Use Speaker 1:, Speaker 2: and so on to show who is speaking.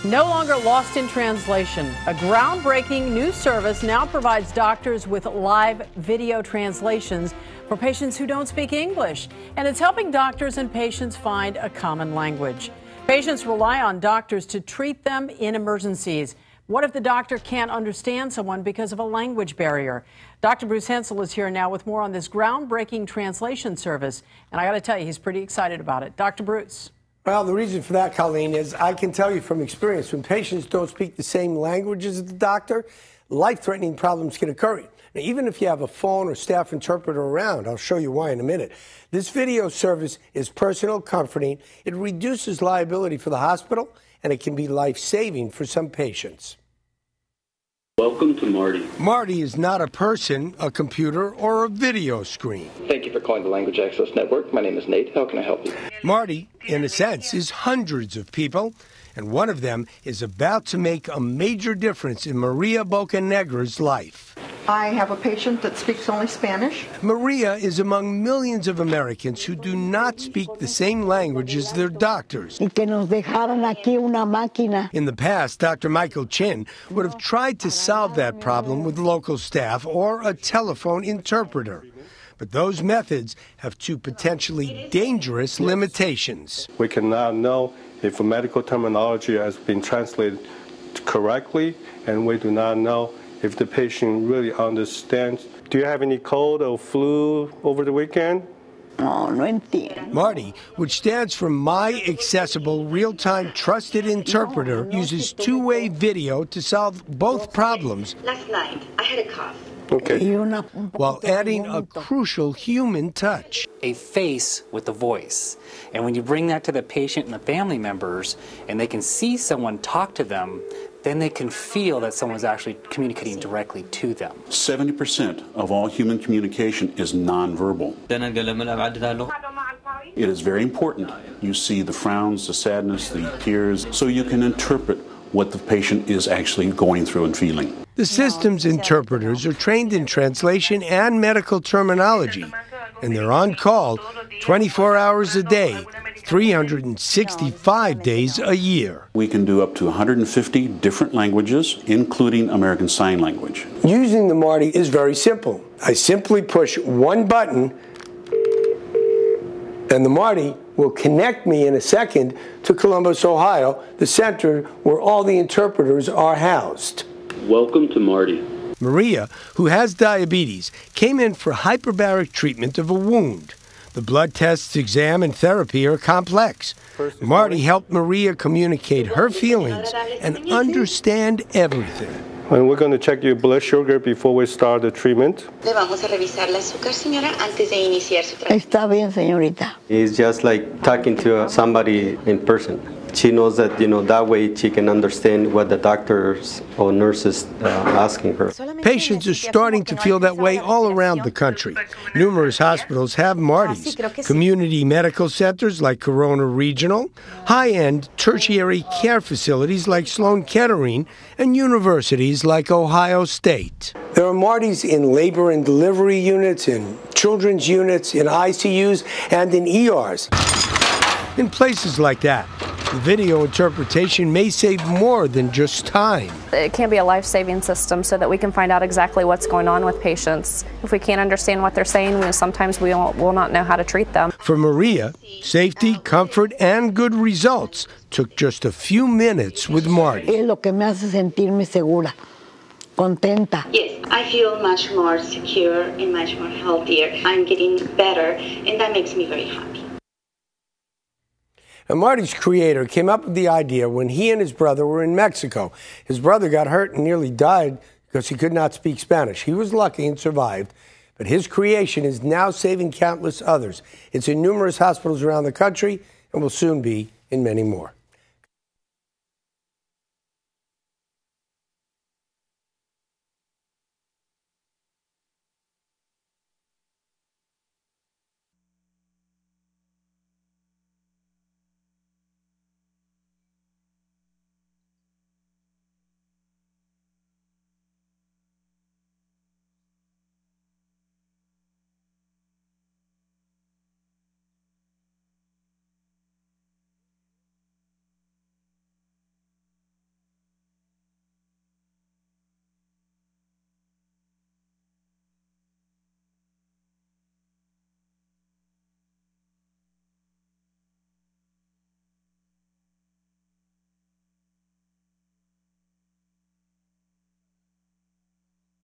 Speaker 1: No longer lost in translation. A groundbreaking new service now provides doctors with live video translations for patients who don't speak English. And it's helping doctors and patients find a common language. Patients rely on doctors to treat them in emergencies. What if the doctor can't understand someone because of a language barrier? Dr. Bruce Hensel is here now with more on this groundbreaking translation service. And I got to tell you, he's pretty excited about it. Dr. Bruce.
Speaker 2: Well, the reason for that, Colleen, is I can tell you from experience, when patients don't speak the same language as the doctor, life-threatening problems can occur. Now, even if you have a phone or staff interpreter around, I'll show you why in a minute. This video service is personal, comforting. It reduces liability for the hospital, and it can be life-saving for some patients.
Speaker 3: Welcome to Marty.
Speaker 2: Marty is not a person, a computer, or a video screen.
Speaker 4: Thank you for calling the Language Access Network. My name is Nate. How can I help you?
Speaker 2: Marty, in a sense, is hundreds of people, and one of them is about to make a major difference in Maria Bocanegra's life.
Speaker 5: I have a patient that speaks only Spanish.
Speaker 2: Maria is among millions of Americans who do not speak the same language as their doctors. In the past, Dr. Michael Chin would have tried to solve that problem with local staff or a telephone interpreter. But those methods have two potentially dangerous limitations.
Speaker 6: We can now know if a medical terminology has been translated correctly, and we do not know if the patient really understands. Do you have any cold or flu over the weekend?
Speaker 7: No entiendo.
Speaker 2: Marty, which stands for My Accessible Real-Time Trusted Interpreter, uses two-way video to solve both problems.
Speaker 8: Last night, I had a cough.
Speaker 6: Okay.
Speaker 2: While adding a crucial human touch.
Speaker 9: A face with a voice. And when you bring that to the patient and the family members, and they can see someone talk to them, then they can feel that someone's actually communicating directly to them.
Speaker 10: 70% of all human communication is nonverbal. It is very important you see the frowns, the sadness, the tears, so you can interpret what the patient is actually going through and feeling.
Speaker 2: The system's interpreters are trained in translation and medical terminology, and they're on call 24 hours a day, 365 days a year.
Speaker 10: We can do up to 150 different languages, including American Sign Language.
Speaker 2: Using the Marty is very simple. I simply push one button, and the Marty will connect me in a second to Columbus, Ohio, the center where all the interpreters are housed.
Speaker 3: Welcome to Marty.
Speaker 2: Maria, who has diabetes, came in for hyperbaric treatment of a wound. The blood tests, exam, and therapy are complex. Marty helped Maria communicate her feelings and understand everything.
Speaker 6: And we're going to check your blood sugar before we start the treatment.
Speaker 7: Está bien, señorita.
Speaker 11: It's just like talking to somebody in person. She knows that, that way she can understand what the doctors or nurses are asking her.
Speaker 2: Patients are starting to feel that way all around the country. Numerous hospitals have Martys. Community medical centers like Corona Regional, high-end tertiary care facilities like Sloan Kettering, and universities like Ohio State. There are Martys in labor and delivery units, in children's units, in ICUs, and in ERs. In places like that, the video interpretation may save more than just time.
Speaker 12: It can be a life-saving system so that we can find out exactly what's going on with patients. If we can't understand what they're saying, sometimes we will not know how to treat them.
Speaker 2: For Maria, safety, comfort, and good results took just a few minutes with Marty.
Speaker 7: Es lo que me hace sentirme segura, contenta.
Speaker 8: Yes, I feel much more secure and much more healthier. I'm getting better, and that makes me very happy.
Speaker 2: And Marty's creator came up with the idea when he and his brother were in Mexico. His brother got hurt and nearly died because he could not speak Spanish. He was lucky and survived, but his creation is now saving countless others. It's in numerous hospitals around the country and will soon be in many more.